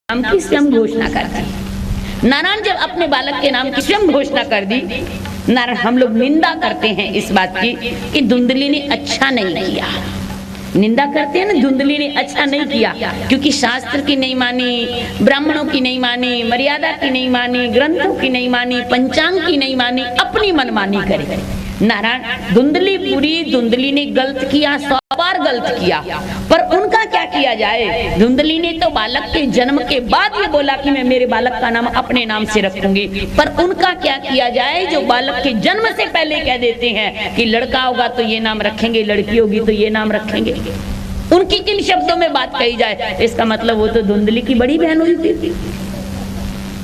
नाम की स्वयं घोषणा कर दी। नारायण जब अपने बालक के नाम की स्वयं घोषणा कर दी, नारायण हम लोग निंदा करते हैं इस बात की कि धुंधली ने अच्छा नहीं किया। निंदा करते हैं ना, धुंधली ने अच्छा नहीं किया क्योंकि शास्त्र की नहीं मानी, ब्राह्मणों की नहीं मानी, मर्यादा की नहीं मानी, ग्रंथों की नहीं मानी, पंचांग की नहीं मानी, अपनी मनमानी करे। नारायण धुंधली ने गलत किया, 100 बार गलत किया, पर उनका क्या किया जाए। धुंधली ने तो बालक के जन्म के बाद ये बोला कि मैं मेरे बालक का नाम अपने नाम से रखूंगी, पर उनका क्या किया जाए जो बालक के जन्म से पहले कह देते हैं कि लड़का होगा तो ये नाम रखेंगे, लड़की होगी तो ये नाम रखेंगे। उनकी किन शब्दों में बात कही जाए, इसका मतलब वो तो धुंधली की बड़ी बहन हुई थी,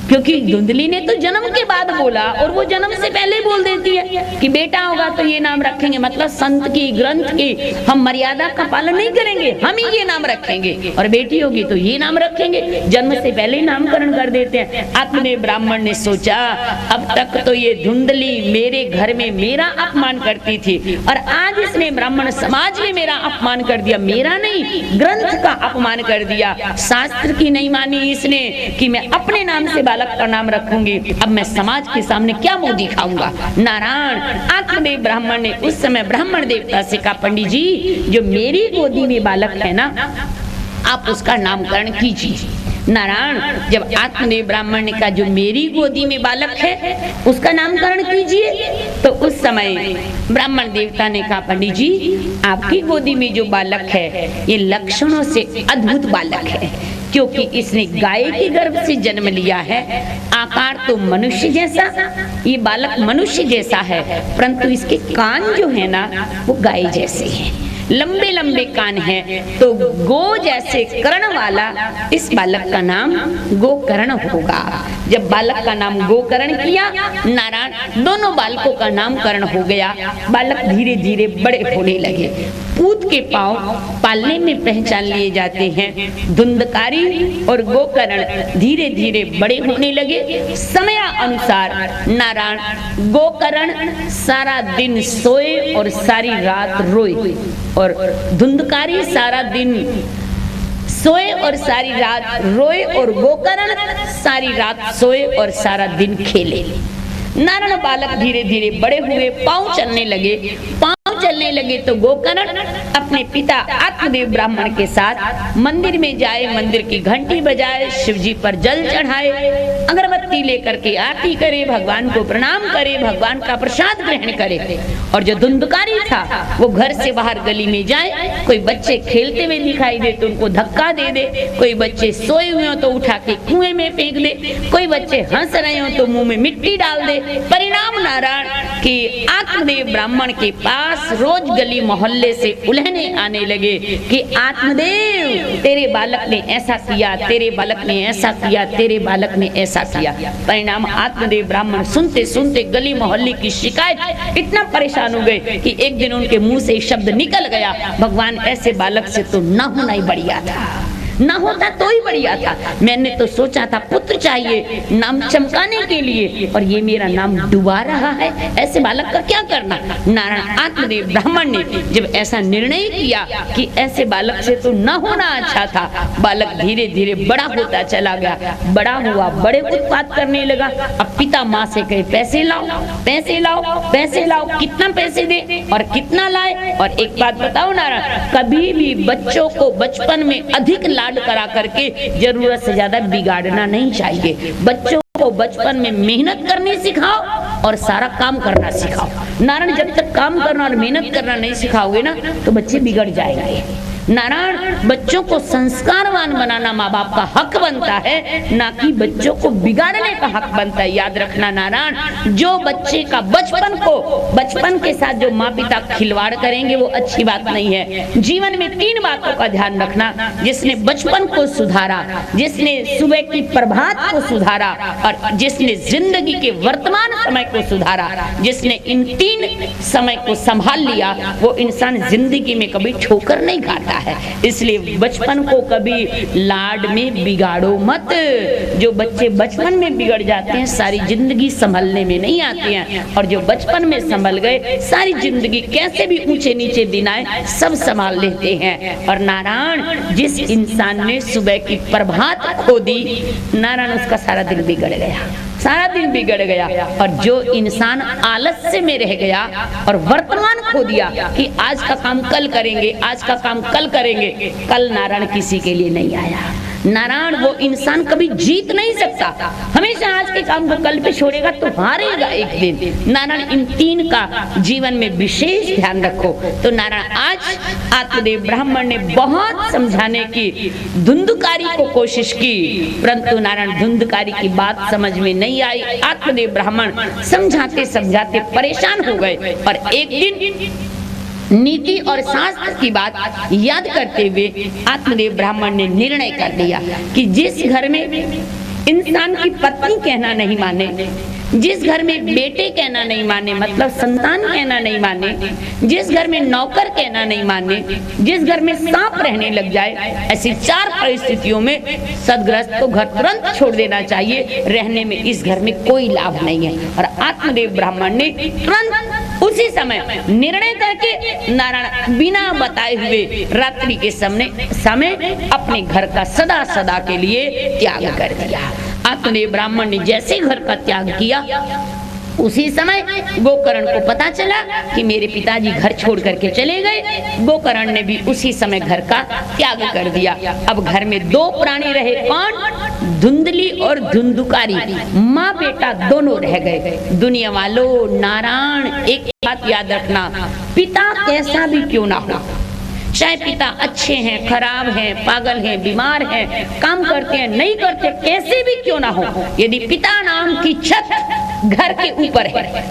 क्योंकि धुंधली ने तो जन्म के बाद बोला और वो जन्म से पहले बोल देती है कि बेटा होगा तो ये नाम रखेंगे। मतलब संत की, ग्रंथ की हम मर्यादा का पालन नहीं करेंगे, हम ही ये नाम रखेंगे, और बेटी होगी तो ये नाम रखेंगे। जन्म से पहले नामकरण कर देते हैं। आत्मदेव ब्राह्मण ने सोचा अब तक तो ये धुंधली मेरे घर में मेरा अपमान करती थी, और आज इसने ब्राह्मण समाज में मेरा अपमान कर दिया, मेरा नहीं ग्रंथ का अपमान कर दिया। शास्त्र की नहीं मानी इसने कि मैं अपने नाम से बालक का नाम रखूंगी, अब मैं समाज के सामने क्या मुंह दिखाऊंगा। नारायण आत्मदेव ब्राह्मण ने उस समय ब्राह्मण देवता से कहा, पंडित जी जो मेरी गोदी में बालक है ना, आप उसका नामकरण कीजिए। नारायण जब आत्मदेव ब्राह्मण ने कहा जो मेरी गोदी में बालक है उसका नामकरण कीजिए, तो उस समय ब्राह्मण देवता ने कहा, पंडित जी आपकी गोदी में जो बालक है ये लक्षणों से अद्भुत बालक है, क्योंकि इसने गाय के गर्भ से जन्म लिया है। आकार तो मनुष्य जैसा, ये बालक मनुष्य जैसा है, परंतु इसके कान जो है ना वो गाय जैसे हैं, लंबे लंबे कान हैं, तो गो जैसे कर्ण वाला इस बालक का नाम गोकर्ण होगा। जब बालक का नाम गोकर्ण किया, नारायण दोनों बालकों का नामकरण हो गया। बालक धीरे धीरे बड़े होने लगे। पूत के पांव पालने में पहचान लिए जाते हैं। धुंधकारी और गोकर्ण धीरे धीरे बड़े होने लगे। समय अनुसार नारायण गोकर्ण सारा दिन सोए और सारी रात रोए, और धुंधकारी सारा दिन सोए और सारी रात रोए, और गोकर्ण सारी रात सोए और सारा दिन खेले। नारायण बालक धीरे धीरे बड़े हुए, पांव चलने लगे तो गोकर्ण अपने पिता आत्मदेव ब्राह्मण के साथ मंदिर में जाए, मंदिर की घंटी बजाए, शिव जी पर जल चढ़ाए, अगरबत्ती लेकर के आरती करे, भगवान को प्रणाम करे, भगवान का प्रसाद ग्रहण करे। और जो धुंधकारी था वो घर से बाहर गली में जाए, कोई बच्चे खेलते हुए दिखाई दे तो उनको धक्का दे दे, कोई बच्चे सोए हुए हो तो उठा के कुएं में फेंक दे, कोई बच्चे हंस रहे हो तो मुंह में मिट्टी डाल दे। परिणाम नारायण कि आत्मदेव ब्राह्मण के पास रोज गली मोहल्ले से उल्हने आने लगे कि आत्मदेव तेरे बालक ने ऐसा किया, तेरे बालक ने ऐसा किया, तेरे बालक ने ऐसा किया। परिणाम आत्मदेव ब्राह्मण सुनते सुनते गली मोहल्ले की शिकायत इतना परेशान हो गए कि एक दिन उनके मुंह से शब्द निकल गया, भगवान ऐसे बालक से तो न होना ही बढ़िया था, ना होता तो ही बढ़िया था। मैंने तो सोचा था पुत्र चाहिए नाम चमकाने के लिए, और ये मेरा नाम डुबा रहा है, ऐसे बालक का क्या करना। नारायण आत्मदेव ब्राह्मण ने जब ऐसा निर्णय किया कि ऐसे बालक से तो न होना अच्छा था, बालक धीरे धीरे बड़ा होता चला गया, बड़ा हुआ, बड़े उत्पात करने लगा। अब पिता माँ से कहे पैसे लाओ, पैसे लाओ, पैसे लाओ, कितना पैसे दे और कितना लाए। और एक बात बताओ नारायण, कभी भी बच्चों को बचपन में अधिक लाड करा करके जरूरत से ज्यादा बिगाड़ना नहीं चाहिए। बच्चों को बचपन में मेहनत करनी सिखाओ और सारा काम करना सिखाओ। नारायण जब तक काम करना और मेहनत करना नहीं सिखाओगे ना तो बच्चे बिगड़ जाएंगे। नारायण बच्चों को संस्कारवान बनाना माँ बाप का हक बनता है, ना कि बच्चों को बिगाड़ने का हक बनता है। याद रखना नारायण, जो बच्चे का बचपन के साथ जो माँ पिता खिलवाड़ करेंगे वो अच्छी बात नहीं है। जीवन में 3 बातों का ध्यान रखना, जिसने बचपन को सुधारा, जिसने सुबह की प्रभात को सुधारा, और जिसने जिंदगी के वर्तमान समय को सुधारा, जिसने इन 3 समय को संभाल लिया, वो इंसान जिंदगी में कभी ठोकर नहीं खाता। है। इसलिए बचपन को कभी लाड में बिगाड़ो मत। जो बच्चे बचपन में बिगड़ जाते हैं सारी जिंदगी संभलने में नहीं आते हैं, और जो बचपन में संभल गए सारी जिंदगी कैसे भी ऊंचे नीचे दिन आए सब संभाल लेते हैं। और नारायण, जिस इंसान ने सुबह की प्रभात खो दी, नारायण उसका सारा दिन बिगड़ गया, सारा दिन बिगड़ गया। और जो इंसान आलस्य में रह गया और वर्तमान खो दिया कि आज का काम कल करेंगे, आज का काम कल करेंगे, कल नारायण किसी के लिए नहीं आया। नारायण वो इंसान कभी जीत नहीं सकता, हमेशा आज के काम को कल पे छोड़ेगा तो हारेगा एक दिन। नारायण इन तीन का जीवन में विशेष ध्यान रखो। तो नारायण आज आत्मदेव ब्राह्मण ने बहुत समझाने की धुंधकारी को कोशिश की, परंतु नारायण धुंधकारी की बात समझ में नहीं आई। आत्मदेव ब्राह्मण समझाते समझाते परेशान हो गए और एक दिन नीति और शास्त्र की बात याद करते हुए आत्मदेव ब्राह्मण ने निर्णय कर लिया कि जिस घर में इंसान की पत्नी कहना नहीं माने, जिस घर में बेटे कहना नहीं माने, मतलब संतान कहना नहीं माने, जिस घर में नौकर कहना नहीं माने, जिस घर में सांप रहने लग जाए, ऐसी चार परिस्थितियों में सदगृहस्थ को घर तुरंत छोड़ देना चाहिए। रहने में इस घर में कोई लाभ नहीं है। और आत्मदेव ब्राह्मण ने तुरंत उसी समय निर्णय करके नारायण बिना बताए हुए रात्रि के समय अपने घर का सदा सदा के लिए त्याग कर दिया। आत्मदेव ब्राह्मण ने जैसे घर का त्याग किया, उसी समय गोकर्ण को पता चला कि मेरे पिताजी घर छोड़ करके चले गए। गोकर्ण ने भी उसी समय घर का त्याग कर दिया। अब घर में दो प्राणी रहे, कौन? धुंधली और धुंधुकारी, माँ बेटा दोनों रह गए। दुनिया वालों, नारायण एक बात याद रखना, पिता कैसा भी क्यों ना हो, चाहे पिता अच्छे हैं, खराब हैं, पागल हैं, बीमार हैं, काम करते हैं, नहीं करते, कैसे भी क्यों ना हो, यदि पिता नाम की छत घर के ऊपर है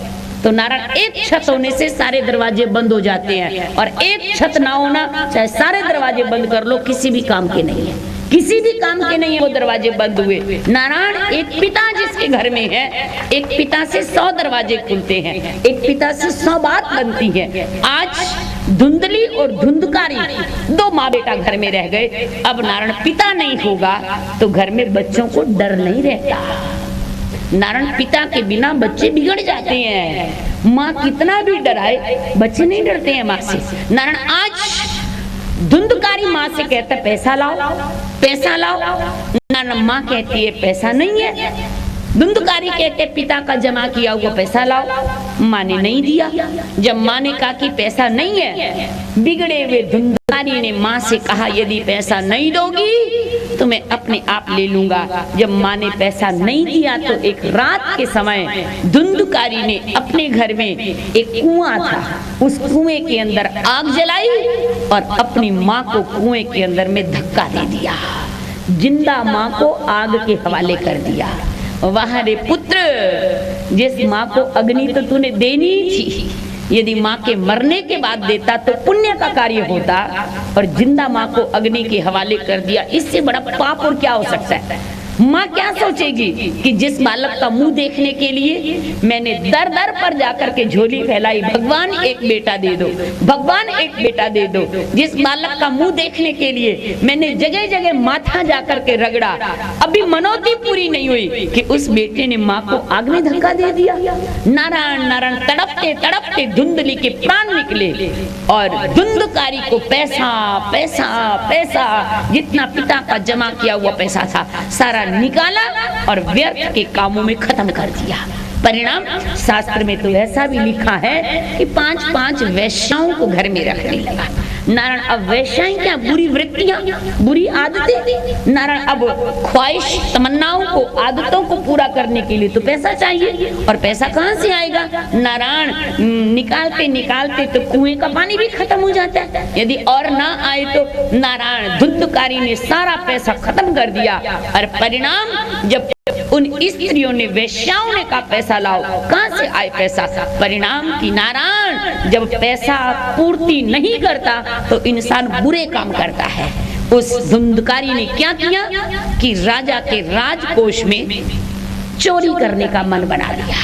तो नारायण एक छत होने से सारे दरवाजे बंद हो जाते हैं, और एक छत ना होना, चाहे सारे दरवाजे बंद कर लो, किसी भी काम के नहीं है, किसी भी काम के नहीं है, वो दरवाजे बंद हुए। नारायण एक पिता जिसके घर में है, एक पिता से 100 दरवाजे खुलते हैं, एक पिता से 100 बात बनती है। आज धुंधली और धुंधकारी दो माँ बेटा घर में रह गए। अब नारायण पिता नहीं होगा तो घर में बच्चों को डर नहीं रहता। नारायण पिता के बिना बच्चे बिगड़ जाते हैं। माँ कितना भी डराए, बच्चे नहीं डरते हैं माँ से। नारायण आज धुंधकारी माँ से कहता पैसा लाओ, पैसा लाओ। नारायण माँ कहती है पैसा नहीं है। धुंधकारी कहते पिता का जमा किया हुआ पैसा लाओ। माँ ने नहीं दिया। जब माँ ने कहा कि पैसा नहीं है, बिगड़े हुए धुंधकारी ने माँ से कहा यदि पैसा नहीं दोगी तो मैं अपने आप ले लूंगा। जब माँ ने पैसा नहीं दिया तो एक रात के समय धुंधकारी ने अपने घर में एक कुआं था, उस कुएं के अंदर आग जलाई और अपनी माँ को कुएं के अंदर में धक्का दे दिया। जिंदा माँ को आग के हवाले कर दिया। वाह रे पुत्र, जिस माँ को अग्नि तो तूने देनी थी, यदि माँ के मरने के बाद देता तो पुण्य का कार्य होता, और जिंदा माँ को अग्नि के हवाले कर दिया। इससे बड़ा पाप और क्या हो सकता है। माँ क्या सोचेगी कि जिस बालक का मुंह देखने के लिए मैंने दर दर पर जाकर के झोली फैलाई, भगवान एक बेटा दे दो, भगवान एक बेटा दे दो। जिस बालक का मुंह देखने के लिए मैंने जगह जगह माथा जाकर के रगड़ा, अभी मनोती पूरी नहीं हुई कि उस बेटे ने माँ को आग में धक्का दे दिया। नारायण नारायण तड़पते तड़पते धुंधली के प्राण निकले और धुंधकारी को पैसा पैसा पैसा, जितना पिता का जमा किया हुआ पैसा था सारा निकाला और व्यर्थ के कामों में खत्म कर दिया। परिणाम शास्त्र में तो ऐसा भी लिखा है कि 5-5 वैश्याओं को घर में रखने लगा। नारायण अब वैश्याएं क्या, बुरी वृत्तियां, बुरी आदतें। नारायण अब ख्वाहिश, तमन्नाओं को, आदतों को पूरा करने के लिए तो पैसा चाहिए, और पैसा कहाँ से आएगा। नारायण निकालते निकालते तो कुएं का पानी भी खत्म हो जाता है। यदि और ना आए तो नारायण धुंधकारी ने सारा पैसा खत्म कर दिया। और परिणाम जब उन स्त्रियों ने, वेश्याओं ने कहा पैसा लाओ, कहां से आए पैसा। परिणाम की नारायण जब पैसा पूर्ति नहीं करता तो इंसान बुरे काम करता है। उस धुंधकारी ने क्या किया कि राजा के राजकोष में चोरी करने का मन बना लिया।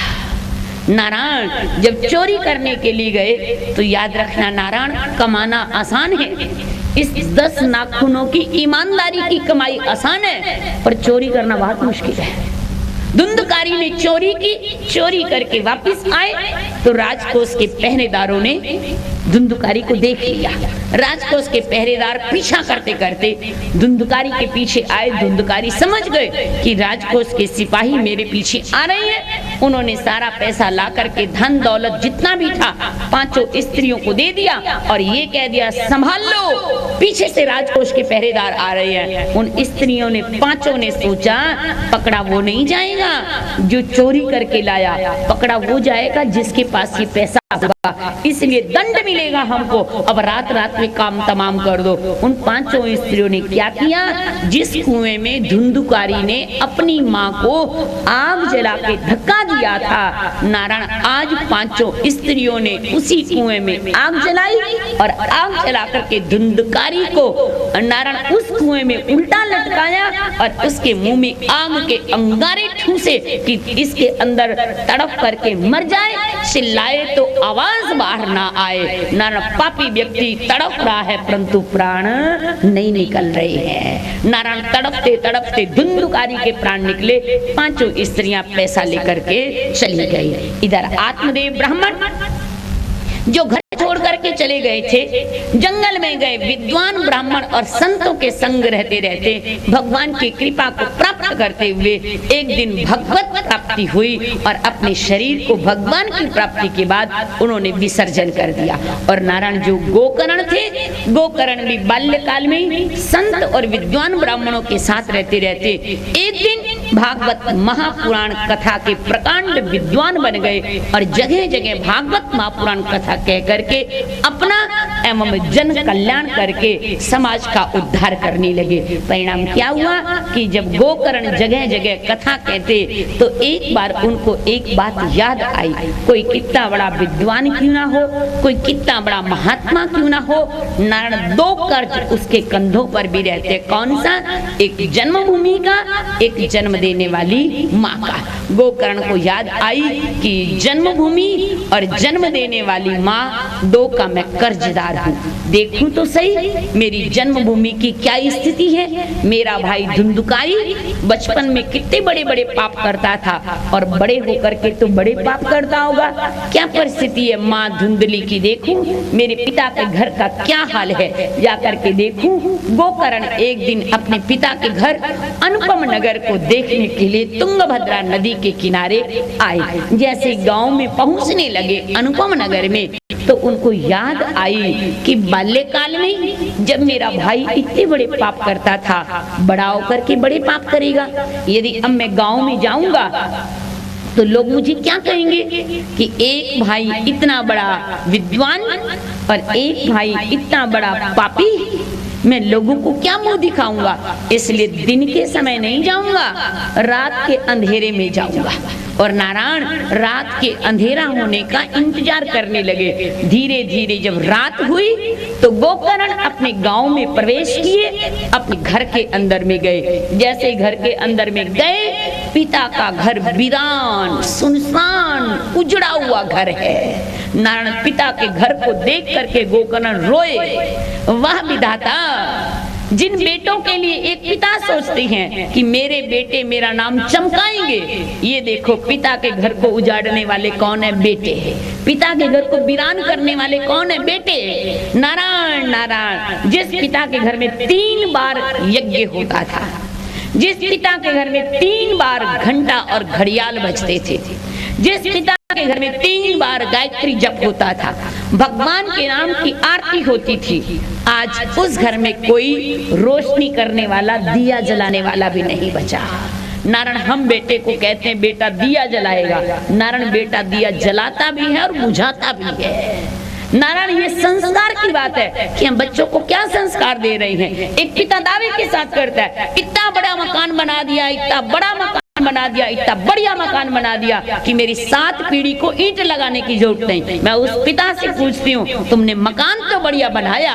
नारायण जब चोरी करने के लिए गए तो याद रखना नारायण, कमाना आसान है, इस 10 नाखूनों की ईमानदारी की कमाई आसान है, पर चोरी करना बहुत मुश्किल है। धुंधकारी ने चोरी की, चोरी करके वापस आए तो राजकोष के पहरेदारों ने धुंधकारी को देख लिया। राजकोष के पहरेदार पीछा करते करते धुंधकारी के पीछे आए। धुंधकारी समझ गए कि राजकोष के सिपाही मेरे पीछे आ रहे हैं। उन्होंने सारा पैसा ला करके धन दौलत जितना भी था 5 स्त्रियों को दे दिया और ये कह दिया संभाल लो, पीछे से राजकोष के पहरेदार आ रहे हैं। उन स्त्रियों ने 5 ने सोचा पकड़ा वो नहीं जाएगा जो चोरी करके लाया, पकड़ा वो जाएगा जिसके पास ये पैसा होगा, इसलिए दंड मिलेगा हमको। अब रात रात में काम तमाम कर दो। उन 5 स्त्रियों ने क्या किया, जिस कुएं में धुंधकारी ने अपनी माँ को आग जला के धक्का दिया था, नारायण आज 5 स्त्रियों ने उसी कुएं में आग जलाई और आग जला करके धुंधकारी को नारायण उस कुएं में उल्टा लटकाया और उसके मुंह में आग के अंगारे ठूसे कि इसके अंदर तड़प करके मर जाए, चिल्लाए तो आवाज बाहर ना आए। नारायण पापी व्यक्ति तड़प रहा है परंतु प्राण नहीं निकल रहे हैं। नारायण तड़पते तड़पते धुंधकारी के प्राण निकले। 5 स्त्रियां पैसा लेकर के चली गई। इधर आत्मदेव ब्राह्मण जो घर छोड़ करके चले गए थे, जंगल में गए। विद्वान ब्राह्मण और संतों के संग रहते रहते भगवान की कृपा को प्राप्त करते हुए एक दिन भगवत प्राप्ति हुई और अपने शरीर को भगवान की प्राप्ति के बाद उन्होंने विसर्जन कर दिया। और नारायण जो गोकर्ण थे, गोकर्ण भी बाल्यकाल में संत और विद्वान ब्राह्मणों के साथ रहते रहते एक दिन भागवत महापुराण कथा के प्रकांड विद्वान बन गए और जगह जगह भागवत महापुराण कथा कह करके अपना एवं जन कल्याण करके समाज का उद्धार करने लगे। परिणाम क्या हुआ कि जब गोकर्ण जगह जगह कथा कहते तो एक बार उनको एक बात याद आई, कोई कितना बड़ा विद्वान क्यों ना हो, कोई कितना बड़ा महात्मा क्यों ना हो, नारायण 2 कर्ज उसके कंधों पर भी रहते। कौन सा? एक जन्मभूमि का, एक जन्म देने वाली माँ का। गोकर्ण को याद आई कि जन्मभूमि और जन्म देने वाली माँ 2 का मैं कर्जदार हूँ। देखूं तो सही मेरी जन्मभूमि की क्या स्थिति है। मेरा भाई धुंधकारी बचपन में कितने बड़े बड़े पाप करता था और बड़े होकर के तो बड़े पाप करता होगा। क्या परिस्थिति है माँ धुंधली की, देखूं मेरे पिता के घर का क्या हाल है, जाकर के देखूं। गोकर्ण एक दिन अपने पिता के घर अनुपम नगर को देखने के लिए तुंगभद्रा नदी के किनारे आए। जैसे गांव में पहुंचने लगे अनुपम नगर में तो उनको याद आई कि बाल्यकाल में जब मेरा भाई इतने बड़े पाप करता था, बड़ा होकर के बड़े पाप करेगा। यदि अब मैं गांव में जाऊंगा तो लोग मुझे क्या कहेंगे कि एक भाई इतना बड़ा विद्वान और एक भाई इतना बड़ा पापी, मैं लोगों को क्या मुंह दिखाऊंगा। इसलिए दिन के समय नहीं जाऊंगा, रात के अंधेरे में जाऊंगा। और नारायण रात के अंधेरा होने का इंतजार करने लगे। धीरे धीरे जब रात हुई तो गोकर्ण अपने गांव में प्रवेश किए, अपने घर के अंदर में गए। जैसे घर के अंदर में गए, पिता का घर वीरान सुनसान उजड़ा हुआ घर है। नारायण पिता के घर को देख करके गोकर्ण रोए। वाह विधाता, जिन बेटों के लिए एक पिता सोचते हैं कि मेरे बेटे मेरा नाम चमकाएंगे, ये देखो पिता के घर को उजाड़ने वाले कौन है? बेटे हैं। पिता के घर को वीरान करने वाले कौन है? बेटे। नारायण नारायण, जिस पिता के घर में 3 बार यज्ञ होता था, जिस पिता के घर में 3 बार घंटा और घड़ियाल बजते थे, जिस पिता के घर में 3 बार गायत्री जप होता था, भगवान के नाम की आरती होती थी, आज उस घर में कोई रोशनी करने वाला, दिया जलाने वाला भी नहीं बचा। नारायण हम बेटे को कहते हैं बेटा दिया जलाएगा, नारायण बेटा दिया जलाता भी है और बुझाता भी है। नारायण ये संस्कार की बात है कि हम बच्चों को क्या संस्कार दे रहे हैं। एक पिता दावे के साथ करता है, इतना बड़ा मकान बना दिया, इतना बड़ा मकान बना दिया, इतना बढ़िया मकान बना दिया कि मेरी 7 पीढ़ी को ईंट लगाने की जरूरत नहीं। मैं उस पिता से पूछती हूँ, तुमने मकान तो बढ़िया बनाया,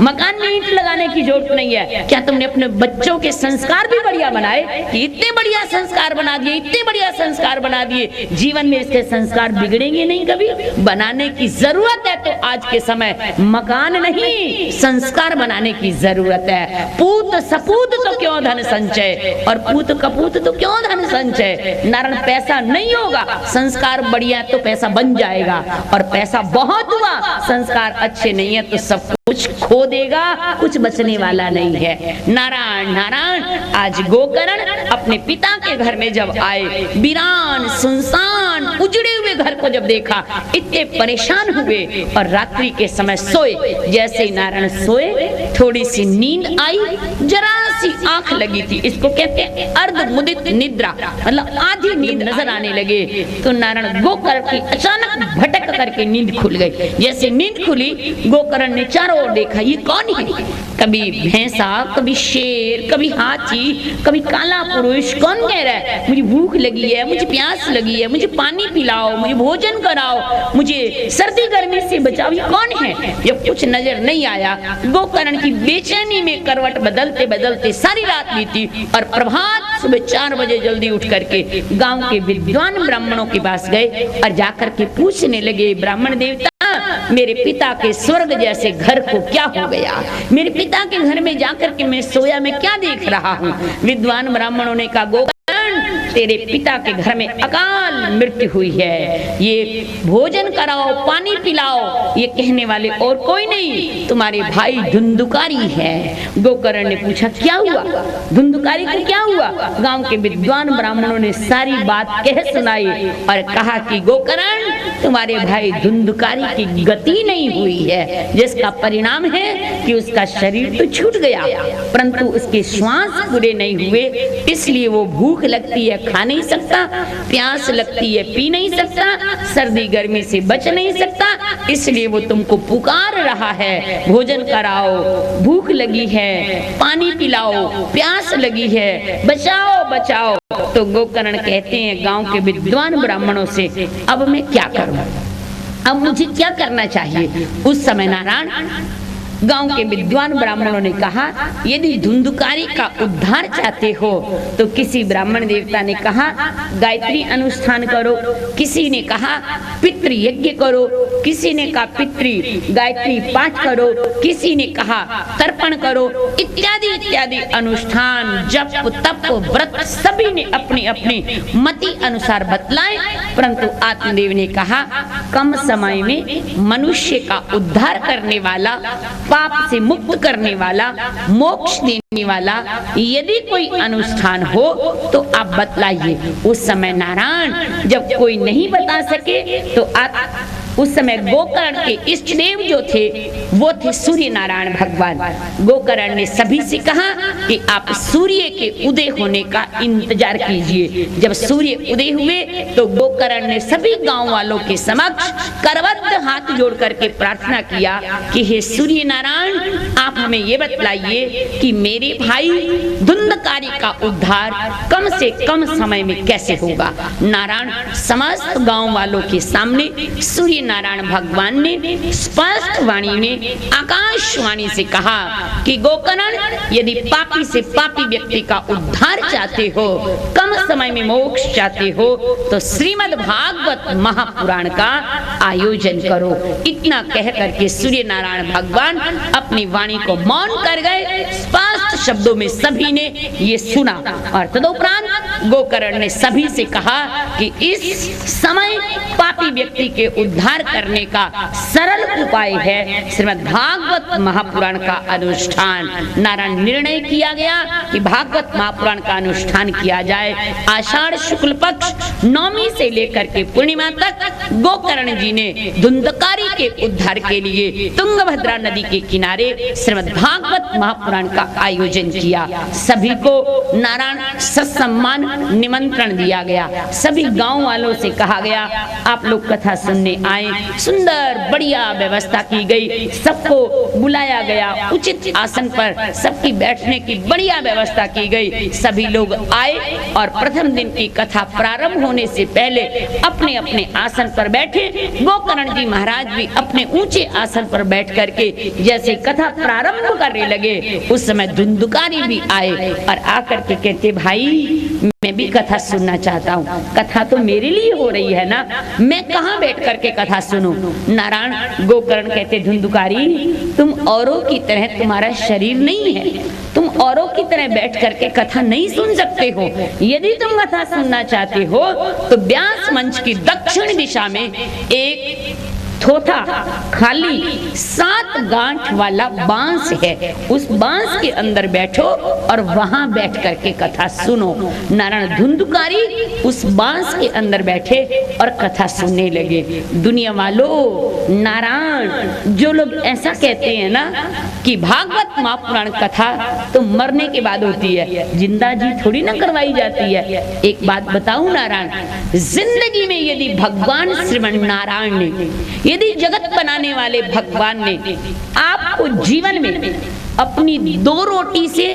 मकान में ईंट लगाने की जरूरत नहीं है, क्या तुमने अपने बच्चों के संस्कार भी बढ़िया बनाए? कि इतने बढ़िया संस्कार बना दिए, इतने बढ़िया संस्कार बना दिए, जीवन में इसके संस्कार बिगड़ेंगे नहीं कभी? बनाने की जरूरत है तो आज के समय मकान नहीं, संस्कार बनाने की जरूरत है। पूत सपूत तो क्यों धन संचय, और पूत कपूत तो क्यों धन संचय। नारायण पैसा नहीं होगा, संस्कार बढ़िया तो पैसा बन जाएगा, और पैसा बहुत हुआ, संस्कार अच्छे नहीं है तो सब कुछ खो देगा, कुछ बचने वाला नहीं है। नारायण नारायण। आज गोकर्ण अपने पिता के घर में जब आए, वीरान सुनसान उजड़े हुए घर को जब देखा, इतने परेशान हुए और रात्रि के समय सोए। जैसे ही नारायण सोए, थोड़ी सी नींद आई, जरा सी आंख लगी थी, इसको कहते हैं अर्धमुदित निद्रा, मतलब आधी नींद नजर आने लगे। तो नारायण गोकर्ण की अचानक भटक करके नींद खुल गई। जैसे नींद खुली, गोकर्ण ने चारों ओर देखा, ये कौन है? कभी भैंसा, कभी शेर, कभी हाथी, कभी काला पुरुष, कौन कह रहा है मुझे भूख लगी है, मुझे प्यास लगी है, मुझे पानी पिलाओ, मुझे भोजन कराओ, मुझे सर्दी गर्मी से बचाओ, ये कौन है? ये कुछ नजर नहीं आया। गोकर्ण की बेचैनी में करवट बदलते बदलते सारी रात बीती, और प्रभात सुबह 4 बजे जल्दी उठ करके गांव के विद्वान ब्राह्मणों के पास गए और जाकर के पूछने लगे, ब्राह्मण देवता, मेरे पिता के स्वर्ग जैसे घर को क्या हो गया? मेरे पिता के घर में जाकर के मैं सोया, मैं क्या देख रहा हूँ? विद्वान ब्राह्मणों ने कहा, गोकर्ण, तेरे पिता के घर में अकाल मृत्यु हुई है, ये भोजन कराओ, पानी पिलाओ, ये कहने वाले और कोई नहीं, तुम्हारे भाई धुंधुकारी है। गोकर्ण ने पूछा, क्या हुआ? धुंधुकारी को क्या हुआ? गांव के विद्वान ब्राह्मणों ने सारी बात कह सुनाई और कहा कि गोकर्ण, तुम्हारे भाई धुंधुकारी की गति नहीं हुई है, जिसका परिणाम है कि उसका शरीर तो छूट गया, परंतु उसके श्वास पूरे नहीं हुए, इसलिए वो भूख लगती है, खा नहीं सकता, प्यास लगती है, पी नहीं सकता, सर्दी गर्मी से बच नहीं सकता, इसलिए वो तुमको पुकार रहा है, भोजन कराओ, भूख लगी है, पानी पिलाओ, प्यास लगी है, बचाओ बचाओ। तो गोकर्ण कहते हैं गांव के विद्वान ब्राह्मणों से, अब मैं क्या करूं, अब मुझे क्या करना चाहिए? उस समय नारायण गांव के विद्वान ब्राह्मणों ने कहा, यदि धुंधुकारी का उद्धार चाहते हो तो किसी ब्राह्मण देवता ने कहा गायत्री अनुष्ठान करो, किसी ने कहा पितृ यज्ञ करो, किसी ने कहा पितृ गायत्री पाठ करो, किसी ने कहा तर्पण करो, इत्यादि इत्यादि अनुष्ठान, जप तप व्रत सभी ने अपनी अपनी मति अनुसार बतलाए। परंतु आत्मदेव ने कहा, कम समय में मनुष्य का उद्धार करने वाला, पाप से मुक्त करने वाला, मोक्ष देने वाला यदि कोई अनुष्ठान हो तो आप बतलाइए। उस समय नारायण जब कोई नहीं बता सके तो उस समय गोकर्ण के इष्ट देव जो थे वो थे सूर्य नारायण भगवान। गोकर्ण ने सभी से कहा कि आप सूर्य के उदय होने का इंतजार कीजिए। जब सूर्य उदय हुए तो गोकर्ण ने सभी गांव वालों के समक्ष करबद्ध हाथ जोड़ करके प्रार्थना किया कि हे सूर्य नारायण, आप हमें ये बतलाइए कि मेरे भाई धुंधकारी का उद्धार कम से कम समय में कैसे होगा। नारायण समस्त गांव वालों के सामने सूर्य नारायण भगवान ने स्पष्ट वाणी में आकाशवाणी से कहा कि गोकर्ण, यदि पापी से पापी व्यक्ति का उद्धार चाहते हो, कम समय में मोक्ष चाहते हो तो श्रीमद् भागवत महापुराण का आयोजन करो। इतना कह करके सूर्य नारायण भगवान अपनी वाणी को मौन कर गए। स्पष्ट शब्दों में सभी ने ये सुना और तदुपरांत गोकर्ण ने सभी से कहा कि इस समय पापी व्यक्ति के उद्धार करने का सरल उपाय है श्रीमद् भागवत महापुराण का अनुष्ठान। नारायण निर्णय किया गया कि भागवत महापुराण का अनुष्ठान किया जाए। आषाढ़ शुक्ल पक्ष नौमी से लेकर के पूर्णिमा तक गोकर्ण जी ने धुंधकारी के उद्धार के लिए तुंगभद्रा नदी के किनारे श्रीमद् भागवत महापुराण का आयोजन किया। सभी को नारायण सत्सम्मान निमंत्रण दिया गया। सभी गांव वालों से कहा गया आप लोग कथा सुनने आए। सुंदर बढ़िया व्यवस्था की गई, सबको बुलाया गया, उचित आसन पर सबकी बैठने की बढ़िया व्यवस्था की गई। सभी लोग आए और प्रथम दिन की कथा प्रारंभ होने से पहले अपने अपने आसन पर बैठे। गोकर्ण जी महाराज भी अपने ऊंचे आसन पर बैठ करके जैसे कथा प्रारंभ करने लगे, उस समय धुंधुकारी भी आए और आकर के कहते भाई मैं भी कथा सुनना चाहता हूँ, कथा तो मेरे लिए हो रही है ना, मैं कहाँ बैठ करके कथा सुनूं। नारायण गोकर्ण कहते धुंधुकारी तुम औरों की तरह, तुम्हारा शरीर नहीं है, तुम औरों की तरह बैठ करके कथा नहीं सुन सकते हो। यदि तुम कथा सुनना चाहते हो तो व्यास मंच की दक्षिण दिशा में एक थोथा खाली 7 गांठ वाला बांस है, उस बांस के अंदर बैठो और वहां बैठ करके कथा सुनो। नारायण धुंधुकारी उस बांस के अंदर बैठे और कथा सुनने लगे। दुनिया वालों, नारायण जो लोग ऐसा कहते हैं ना कि भागवत महापुराण कथा तो मरने के बाद होती है, जिंदा जी थोड़ी ना करवाई जाती है। एक बात बताऊं नारायण, जिंदगी में यदि भगवान श्रीमन नारायण ने, यदि जगत बनाने वाले भगवान ने आपको जीवन में अपनी 2 रोटी से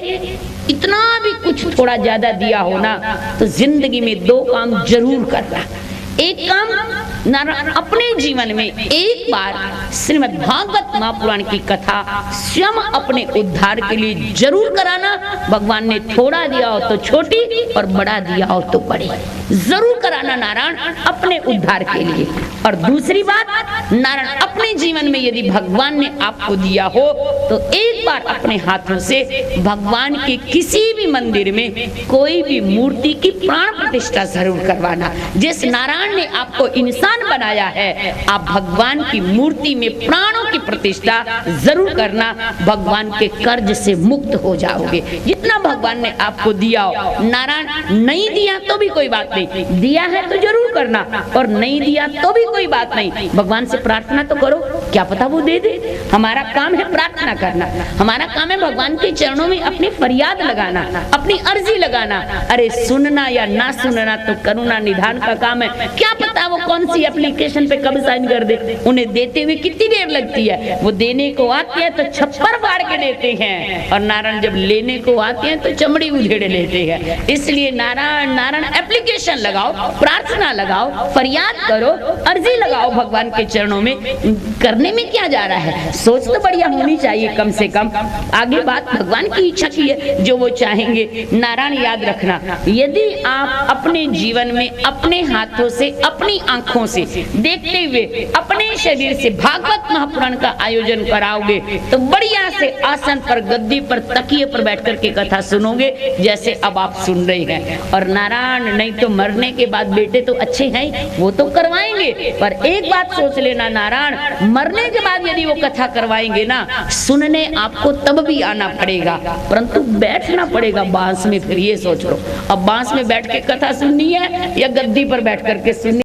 इतना भी कुछ थोड़ा ज्यादा दिया हो ना, तो जिंदगी में 2 काम जरूर करना। एक काम अपने जीवन में एक बार श्रीमद् भागवत महापुराण की कथा स्वयं अपने उद्धार के लिए जरूर कराना। भगवान ने थोड़ा दिया हो तो छोटी और बड़ा दिया हो तो बड़ी, जरूर कराना नारायण अपने उद्धार के लिए। और दूसरी बात नारायण, अपने जीवन में यदि भगवान ने आपको दिया हो तो एक बार अपने हाथों से भगवान के किसी भी मंदिर में कोई भी मूर्ति की प्राण प्रतिष्ठा जरूर करवाना। जिस नारायण ने आपको इंसान बनाया है, आप भगवान की मूर्ति में प्राणों की प्रतिष्ठा जरूर करना, भगवान के कर्ज से मुक्त हो जाओगे। जितना भगवान ने आपको दिया हो, नारायण नहीं दिया तो भी कोई बात नहीं, दिया है तो जरूर करना, और नहीं दिया तो भी कोई बात नहीं, भगवान से प्रार्थना तो करो, क्या पता वो दे दे। हमारा काम है प्रार्थना करना, हमारा काम है भगवान के चरणों में अपनी फरियाद लगाना, अपनी अर्जी लगाना। अरे सुनना या ना सुनना तो करुणा निधान का काम है। क्या पता वो कौन सी एप्लीकेशन पे कब साइन कर दे, उन्हें देते हुए कितनी देर लगती है। वो देने को आते हैं तो छप्पर फाड़ के देते हैं, और नारायण जब लेने को आते हैं तो चमड़ी उधेड़ लेते हैं। इसलिए नारायण नारायण एप्लीकेशन लगाओ, प्रार्थना लगाओ, फरियाद करो, अर्जी लगाओ भगवान के चरणों में। करने में क्या जा रहा है, सोच तो बढ़िया होनी चाहिए कम से कम। आगे बात भगवान की इच्छा की है, जो वो चाहेंगे। नारायण याद रखना, यदि आप अपने जीवन में अपने हाथों से, अपनी आंखों से देखते हुए अपने शरीर से भागवत महापुराण का आयोजन कराओगे तो बढ़िया से आसन पर, गद्दी पर, तकिए पर बैठ करके कथा सुनोगे जैसे अब आप सुन रहे हैं। और नारायण नहीं तो मरने के बाद बेटे तो अच्छे हैं, वो तो करवाएंगे, पर एक बात सोच लेना नारायण, मरने के बाद यदि वो कथा करवाएंगे ना, सुनने आपको तब भी आना पड़ेगा, परंतु बैठना पड़ेगा बांस में। फिर ये सोच लो अब बांस में बैठ के कथा सुननी है या गद्दी पर बैठ करके सुननी।